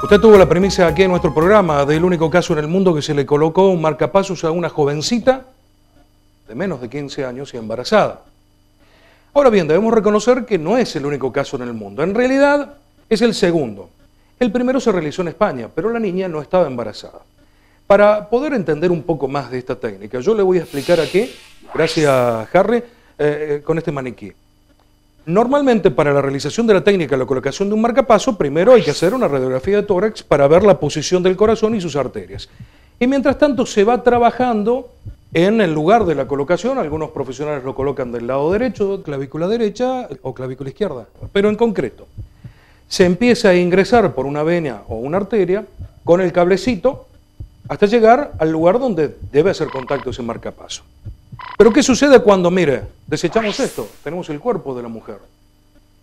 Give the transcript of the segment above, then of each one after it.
Usted tuvo la premisa aquí en nuestro programa del único caso en el mundo que se le colocó un marcapasos a una jovencita de menos de 15 años y embarazada. Ahora bien, debemos reconocer que no es el único caso en el mundo. En realidad, es el segundo. El primero se realizó en España, pero la niña no estaba embarazada. Para poder entender un poco más de esta técnica, yo le voy a explicar aquí, gracias Harry, con este maniquí. Normalmente, para la realización de la técnica de la colocación de un marcapaso, primero hay que hacer una radiografía de tórax para ver la posición del corazón y sus arterias. Y mientras tanto se va trabajando en el lugar de la colocación. Algunos profesionales lo colocan del lado derecho, clavícula derecha o clavícula izquierda. Pero en concreto, se empieza a ingresar por una vena o una arteria con el cablecito hasta llegar al lugar donde debe hacer contacto ese marcapaso. Pero ¿qué sucede cuando, mire, desechamos esto? Tenemos el cuerpo de la mujer.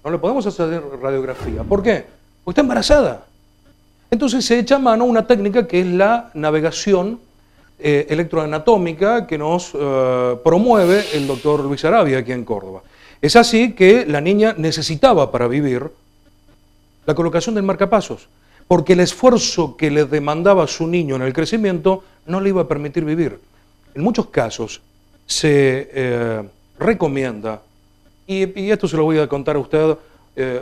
No le podemos hacer radiografía. ¿Por qué? Porque está embarazada. Entonces se echa a mano una técnica que es la navegación electroanatómica que nos promueve el doctor Luis Arabia aquí en Córdoba. Es así que la niña necesitaba para vivir la colocación del marcapasos, porque el esfuerzo que le demandaba a su niño en el crecimiento no le iba a permitir vivir. En muchos casos se recomienda, y esto se lo voy a contar a usted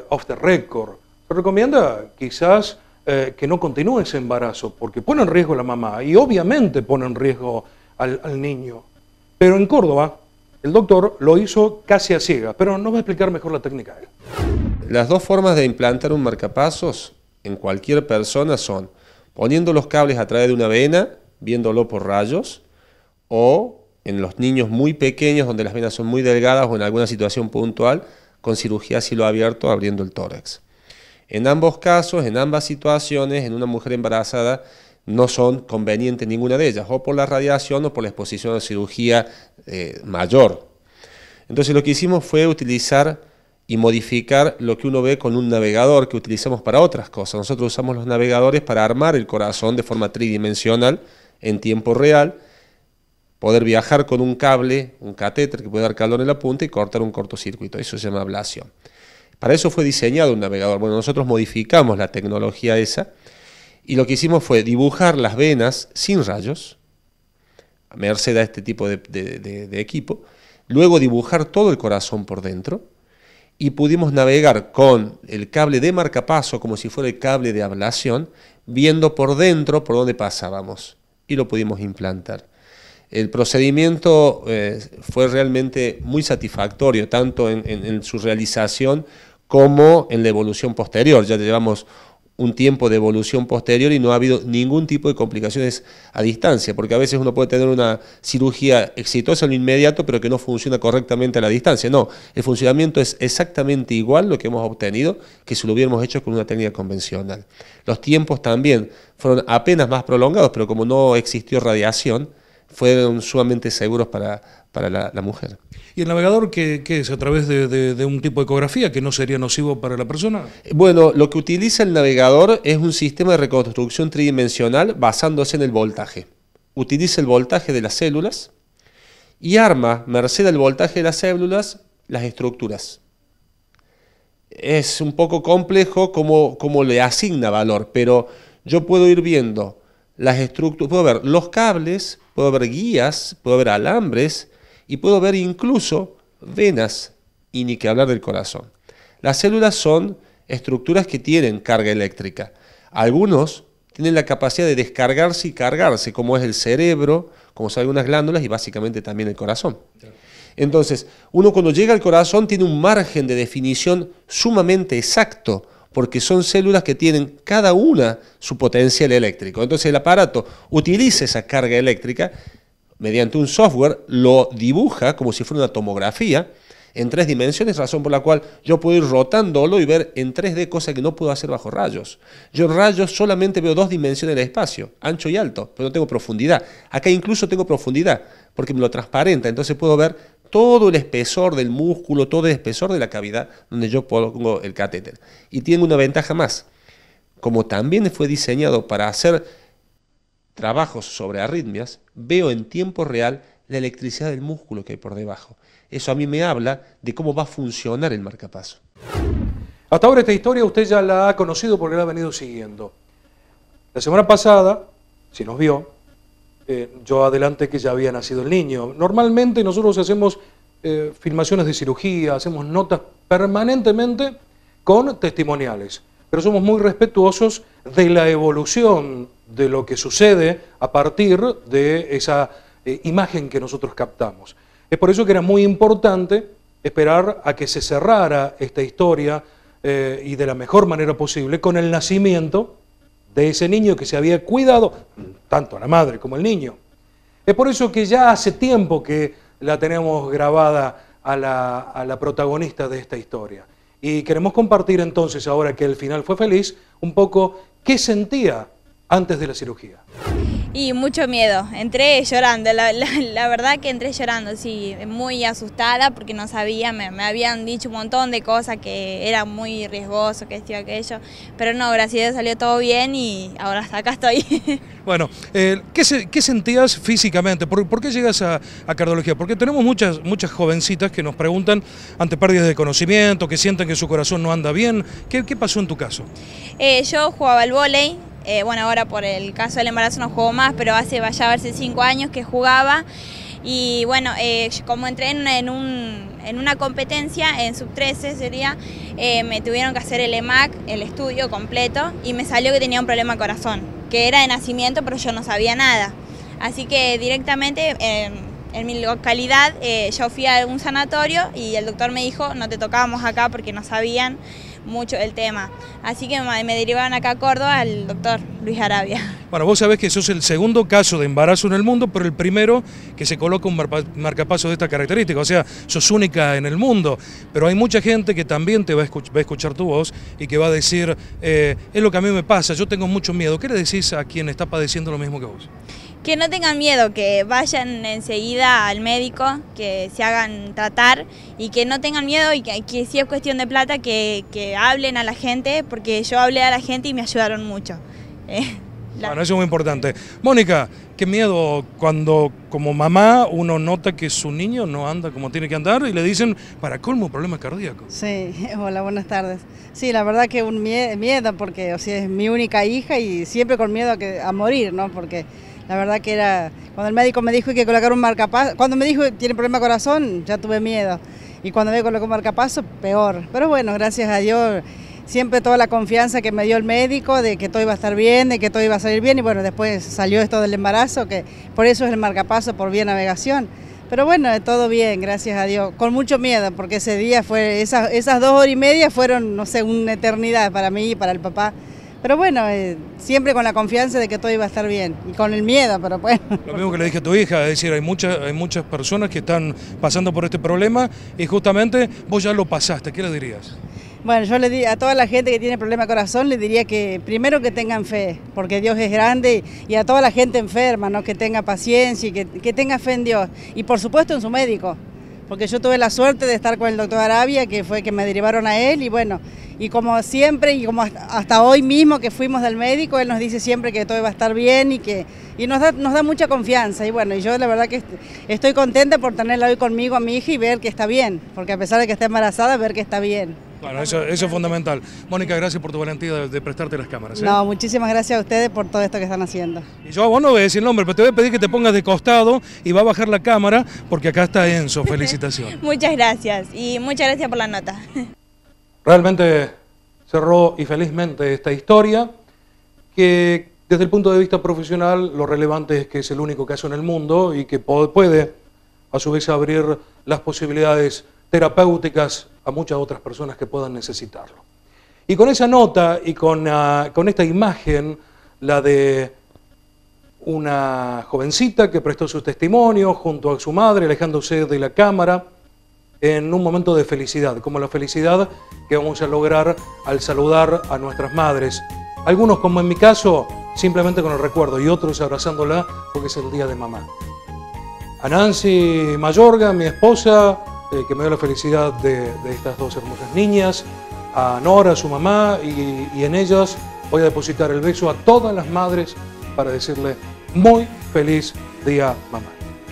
off the record, se recomienda quizás que no continúe ese embarazo, porque pone en riesgo a la mamá y obviamente pone en riesgo al niño. Pero en Córdoba, el doctor lo hizo casi a ciegas, pero nos va a explicar mejor la técnica él. Las dos formas de implantar un marcapasos en cualquier persona son poniendo los cables a través de una vena, viéndolo por rayos, o en los niños muy pequeños donde las venas son muy delgadas o en alguna situación puntual, con cirugía a cielo abierto abriendo el tórax. En ambos casos, en ambas situaciones, en una mujer embarazada no son convenientes ninguna de ellas, o por la radiación o por la exposición a cirugía mayor. Entonces lo que hicimos fue utilizar y modificar lo que uno ve con un navegador que utilizamos para otras cosas. Nosotros usamos los navegadores para armar el corazón de forma tridimensional en tiempo real, poder viajar con un cable, un catéter que puede dar calor en la punta y cortar un cortocircuito. Eso se llama ablación. Para eso fue diseñado un navegador. Bueno, nosotros modificamos la tecnología esa y lo que hicimos fue dibujar las venas sin rayos, a merced a este tipo de equipo, luego dibujar todo el corazón por dentro y pudimos navegar con el cable de marcapaso como si fuera el cable de ablación, viendo por dentro por dónde pasábamos y lo pudimos implantar. El procedimiento fue realmente muy satisfactorio, tanto en su realización como en la evolución posterior. Ya llevamos un tiempo de evolución posterior y no ha habido ningún tipo de complicaciones a distancia, porque a veces uno puede tener una cirugía exitosa en lo inmediato, pero que no funciona correctamente a la distancia. No, el funcionamiento es exactamente igual lo que hemos obtenido que si lo hubiéramos hecho con una técnica convencional. Los tiempos también fueron apenas más prolongados, pero como no existió radiación, fueron sumamente seguros para la mujer. ¿Y el navegador qué es? ¿A través de un tipo de ecografía que no sería nocivo para la persona? Bueno, lo que utiliza el navegador es un sistema de reconstrucción tridimensional basándose en el voltaje. Utiliza el voltaje de las células y arma, merced al voltaje de las células, las estructuras. Es un poco complejo cómo le asigna valor, pero yo puedo ir viendo las estructuras, puedo ver los cables, puedo ver guías, puedo ver alambres y puedo ver incluso venas, y ni que hablar del corazón. Las células son estructuras que tienen carga eléctrica. Algunos tienen la capacidad de descargarse y cargarse, como es el cerebro, como son algunas glándulas y básicamente también el corazón. Entonces, uno cuando llega al corazón tiene un margen de definición sumamente exacto, porque son células que tienen cada una su potencial eléctrico. Entonces el aparato utiliza esa carga eléctrica, mediante un software lo dibuja como si fuera una tomografía en 3 dimensiones, razón por la cual yo puedo ir rotándolo y ver en 3D, cosa que no puedo hacer bajo rayos. Yo en rayos solamente veo 2 dimensiones del espacio, ancho y alto, pero no tengo profundidad. Acá incluso tengo profundidad, porque me lo transparenta, entonces puedo ver todo el espesor del músculo, todo el espesor de la cavidad donde yo pongo el catéter. Y tiene una ventaja más. Como también fue diseñado para hacer trabajos sobre arritmias, veo en tiempo real la electricidad del músculo que hay por debajo. Eso a mí me habla de cómo va a funcionar el marcapaso. Hasta ahora esta historia usted ya la ha conocido porque la ha venido siguiendo. La semana pasada, si nos vio, yo adelanté que ya había nacido el niño. Normalmente nosotros hacemos filmaciones de cirugía, hacemos notas permanentemente con testimoniales, pero somos muy respetuosos de la evolución de lo que sucede a partir de esa imagen que nosotros captamos. Es por eso que era muy importante esperar a que se cerrara esta historia y de la mejor manera posible con el nacimiento de ese niño que se había cuidado, tanto a la madre como al niño. Es por eso que ya hace tiempo que la tenemos grabada a la protagonista de esta historia. Y queremos compartir entonces, ahora que el final fue feliz, un poco qué sentía antes de la cirugía. Y mucho miedo, entré llorando, la verdad que entré llorando, sí, muy asustada porque no sabía, me habían dicho un montón de cosas que era muy riesgoso, que esto y aquello, pero no, gracias a Dios salió todo bien y ahora hasta acá estoy. Bueno, ¿qué sentías físicamente? ¿Por qué llegas a cardiología? Porque tenemos muchas jovencitas que nos preguntan ante pérdidas de conocimiento, que sienten que su corazón no anda bien. ¿Qué pasó en tu caso? Yo jugaba al vóley. Bueno, ahora por el caso del embarazo no juego más, pero ya hace 5 años que jugaba. Y bueno, como entré en una competencia, en sub-13 sería, me tuvieron que hacer el EMAC, el estudio completo, y me salió que tenía un problema de corazón, que era de nacimiento, pero yo no sabía nada. Así que directamente, en mi localidad, yo fui a un sanatorio y el doctor me dijo, no te tocábamos acá porque no sabían mucho el tema. Así que me derivaron acá a Córdoba al doctor Luis Arabia. Bueno, vos sabés que sos el segundo caso de embarazo en el mundo, pero el primero que se coloca un marcapaso de esta característica, o sea, sos única en el mundo. Pero hay mucha gente que también te va a escuchar tu voz y que va a decir, es lo que a mí me pasa, yo tengo mucho miedo. ¿Qué le decís a quien está padeciendo lo mismo que vos? Que no tengan miedo, que vayan enseguida al médico, que se hagan tratar y que no tengan miedo y que si es cuestión de plata, que hablen a la gente, porque yo hablé a la gente y me ayudaron mucho. Bueno, eso es muy importante. Mónica, qué miedo cuando como mamá uno nota que su niño no anda como tiene que andar y le dicen, para colmo, problemas cardíacos. Sí, hola, buenas tardes. Sí, la verdad que un miedo porque, o sea, es mi única hija y siempre con miedo a morir, ¿no? Porque la verdad que era, cuando el médico me dijo que hay que colocar un marcapaso, cuando me dijo que tiene problema de corazón, ya tuve miedo. Y cuando me colocó un marcapaso, peor. Pero bueno, gracias a Dios, siempre toda la confianza que me dio el médico de que todo iba a estar bien, de que todo iba a salir bien. Y bueno, después salió esto del embarazo, que por eso es el marcapaso por vía navegación. Pero bueno, todo bien, gracias a Dios. Con mucho miedo, porque ese día fue, esas 2 horas y media fueron, no sé, una eternidad para mí y para el papá. Pero bueno, siempre con la confianza de que todo iba a estar bien y con el miedo, pero bueno. Lo mismo que le dije a tu hija, es decir, hay muchas personas que están pasando por este problema y justamente vos ya lo pasaste, ¿qué le dirías? Bueno, yo le di a toda la gente que tiene problema de corazón, le diría que primero que tengan fe, porque Dios es grande, y a toda la gente enferma, ¿no? Que tenga paciencia y que tenga fe en Dios. Y por supuesto en su médico, porque yo tuve la suerte de estar con el doctor Arabia, que fue que me derivaron a él, y bueno, y como siempre, y como hasta hoy mismo que fuimos del médico, él nos dice siempre que todo va a estar bien y nos da mucha confianza. Y bueno, y yo la verdad que estoy contenta por tenerla hoy conmigo a mi hija y ver que está bien, porque a pesar de que está embarazada, ver que está bien. Bueno, eso es fundamental. Mónica, gracias por tu valentía de prestarte las cámaras. No, muchísimas gracias a ustedes por todo esto que están haciendo. Y yo a vos no voy a decir el nombre, pero te voy a pedir que te pongas de costado y va a bajar la cámara, porque acá está Enzo. Felicitaciones. Muchas gracias y muchas gracias por la nota. Realmente cerró y felizmente esta historia, que desde el punto de vista profesional lo relevante es que es el único caso en el mundo y que puede a su vez abrir las posibilidades terapéuticas a muchas otras personas que puedan necesitarlo. Y con esa nota y con esta imagen, la de una jovencita que prestó su testimonio junto a su madre, alejándose de la cámara, en un momento de felicidad, como la felicidad que vamos a lograr al saludar a nuestras madres. Algunos, como en mi caso, simplemente con el recuerdo, y otros abrazándola porque es el día de mamá. A Nancy Mayorga, mi esposa, que me dio la felicidad de estas 2 hermosas niñas, a Nora, su mamá, y en ellas voy a depositar el beso a todas las madres para decirle muy feliz día mamá.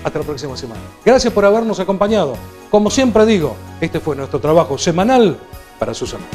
Hasta la próxima semana. Gracias por habernos acompañado. Como siempre digo, este fue nuestro trabajo semanal para su salud.